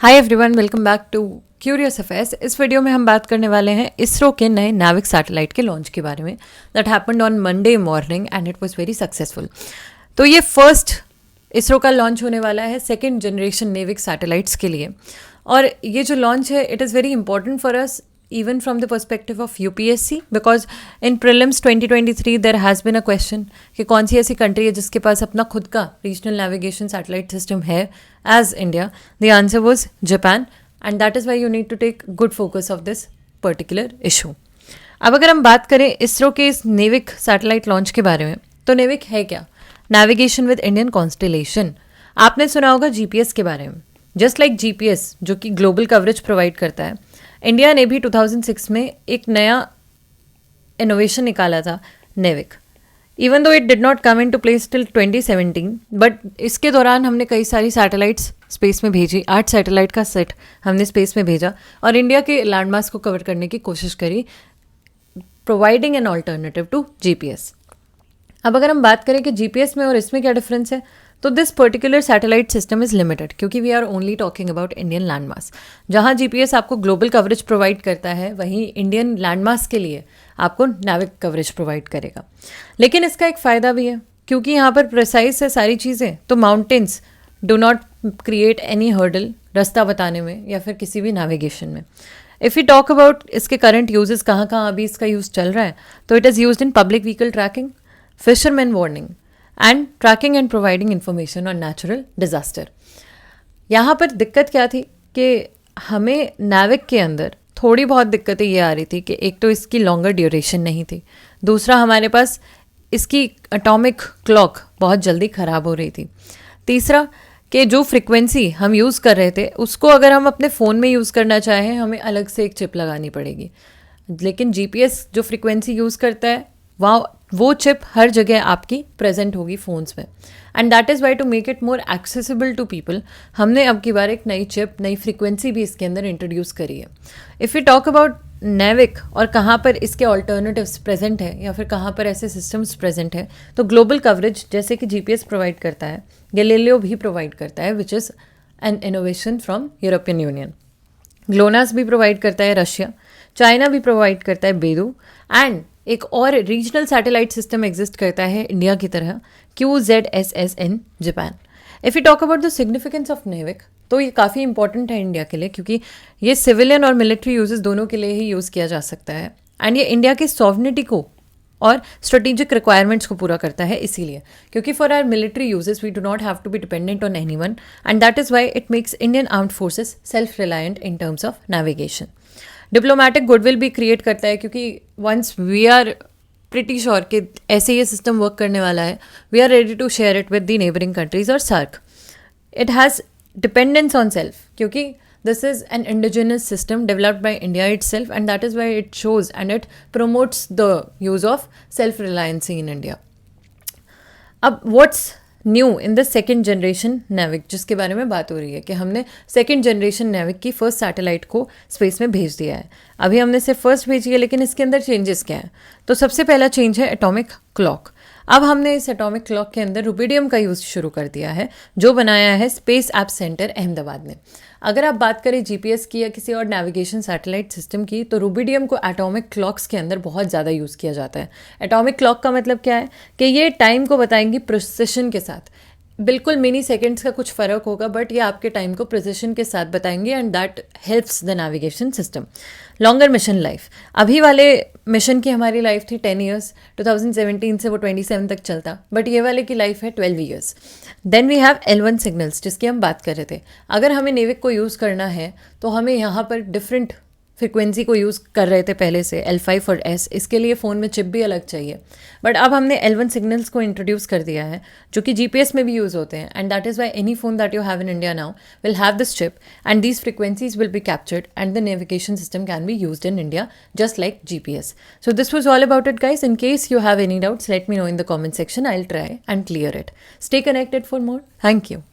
Hi everyone, welcome back to curious affairs. इस video में हम बात करने वाले हैं इसरो के नए नाविक सैटेलाइट के लॉन्च के बारे में that happened on Monday morning and it was very successful. तो ये फर्स्ट इसरो का लॉन्च होने वाला है सेकेंड जनरेशन नेविक सैटेलाइट्स के लिए। और ये जो लॉन्च है it is very important for us even from the perspective of UPSC because in prelims 2023 there has been a question कि कौन सी ऐसी कंट्री है जिसके पास अपना खुद का रीजनल नेविगेशन सैटेलाइट सिस्टम है as India. The answer was Japan and that is why you need to take good focus of this particular issue. अब अगर हम बात करें इसरो के इस नेविक सैटेलाइट लॉन्च के बारे में, तो नेविक है क्या? Navigation with Indian constellation. आपने सुना होगा GPS के बारे में। जस्ट लाइक GPS जो कि ग्लोबल कवरेज प्रोवाइड करता है, इंडिया ने भी 2006 में एक नया इनोवेशन निकाला था, NavIC. Even though it did not come into place till 2017, but इसके दौरान हमने कई सारी सैटेलाइट्स स्पेस में भेजी। 8 सैटेलाइट का सेट हमने स्पेस में भेजा और इंडिया के लैंडमार्क्स को कवर करने की कोशिश करी, providing an alternative to GPS। अब अगर हम बात करें कि GPS में और इसमें क्या डिफरेंस है, तो this particular satellite system is limited क्योंकि we are only talking about Indian landmass. जहाँ GPS आपको ग्लोबल कवरेज प्रोवाइड करता है, वहीं इंडियन लैंडमास के लिए आपको नाविक कवरेज प्रोवाइड करेगा। लेकिन इसका एक फ़ायदा भी है क्योंकि यहाँ पर प्रिसाइज है सारी चीज़ें, तो mountains do not create any hurdle रास्ता बताने में या फिर किसी भी नेविगेशन में। इफ़ यू टॉक अबाउट इसके करंट यूजेस, कहाँ कहाँ अभी इसका यूज़ चल रहा है, तो it is used in public vehicle tracking, fisherman warning and tracking and providing information on natural disaster. यहाँ पर दिक्कत क्या थी कि हमें नाविक के अंदर थोड़ी बहुत दिक्कतें ये आ रही थी कि एक तो इसकी लॉन्गर ड्यूरेशन नहीं थी, दूसरा हमारे पास इसकी एटॉमिक क्लॉक बहुत जल्दी ख़राब हो रही थी, तीसरा कि जो फ्रिक्वेंसी हम यूज़ कर रहे थे उसको अगर हम अपने फ़ोन में यूज़ करना चाहें हमें अलग से एक चिप लगानी पड़ेगी। लेकिन GPS जो फ्रिक्वेंसी यूज़ करता है वो चिप हर जगह आपकी प्रेजेंट होगी फ़ोन्स में, and that is why to make it more accessible to people हमने अब की बार एक नई चिप, नई फ्रीक्वेंसी भी इसके अंदर इंट्रोड्यूस करी है। If you talk about NavIC और कहाँ पर इसके ऑल्टरनेटिव्स प्रेजेंट है या फिर कहाँ पर ऐसे सिस्टम्स प्रेजेंट है, तो ग्लोबल कवरेज जैसे कि GPS प्रोवाइड करता है, गैलीलियो भी प्रोवाइड करता है which is an innovation from European union. GLONASS भी प्रोवाइड करता है रशिया, चाइना भी प्रोवाइड करता है बेदू, एंड एक और रीजनल सैटेलाइट सिस्टम एग्जिस्ट करता है इंडिया की तरह, QZSS in Japan. If you talk about the significance of NavIC, तो ये काफ़ी इंपॉर्टेंट है इंडिया के लिए क्योंकि ये सिविलियन और मिलिट्री यूजेस दोनों के लिए ही यूज़ किया जा सकता है, एंड ये इंडिया की सॉवरेनिटी को और स्ट्रेटेजिक रिक्वायरमेंट्स को पूरा करता है। इसीलिए क्योंकि for our military uses we do not have to be dependent on anyone, and that is why it makes Indian armed forces self reliant in terms of navigation. Diplomatic goodwill भी create करता है क्योंकि once we are pretty sure कि ऐसे ये system work करने वाला है, we are ready to share it with the neighbouring countries और SAARC. It has dependence on self क्योंकि this is an indigenous system developed by India itself, and that is why it shows and it promotes the use of self reliancy in India. अब what's new in the second generation NavIC, जिसके बारे में बात हो रही है कि हमने सेकेंड जनरेशन नेविक की फर्स्ट सैटेलाइट को स्पेस में भेज दिया है। अभी हमने सिर्फ फर्स्ट भेजी है, लेकिन इसके अंदर चेंजेस क्या है? तो सबसे पहला चेंज है एटॉमिक क्लॉक। अब हमने इस एटॉमिक क्लॉक के अंदर रुबिडियम का यूज़ शुरू कर दिया है जो बनाया है स्पेस ऐप सेंटर अहमदाबाद ने। अगर आप बात करें GPS की या किसी और नेविगेशन सैटेलाइट सिस्टम की, तो रुबिडियम को एटॉमिक क्लॉक्स के अंदर बहुत ज़्यादा यूज़ किया जाता है। एटॉमिक क्लॉक का मतलब क्या है कि ये टाइम को बताएंगी प्रिसिशन के साथ, बिल्कुल मिनी सेकेंड्स का कुछ फ़र्क होगा, बट ये आपके टाइम को प्रिसिशन के साथ बताएंगे, and that helps the navigation system. Longer mission life, अभी वाले मिशन की हमारी लाइफ थी 10 ईयर्स, 2017 से वो 27 तक चलता, बट ये वाले की लाइफ है 12 years. Then we have L1 signals जिसकी हम बात कर रहे थे। अगर हमें नेविक को यूज़ करना है तो हमें यहाँ पर डिफरेंट फ्रिक्वेंसी को यूज़ कर रहे थे पहले से, L5 और S, इसके लिए फ़ोन में चिप भी अलग चाहिए, बट अब हमने L1 सिग्नल्स को इंट्रोड्यूस कर दिया है जो कि GPS में भी यूज़ होते हैं, and that is Y any phone that you have in India now will have this chip, and these frequencies will be captured and the navigation system can be used in India just like GPS. So this was all about it, guys. In case you have any doubts, let me know in the comment section. I'll try and clear it. Stay connected for more. Thank you.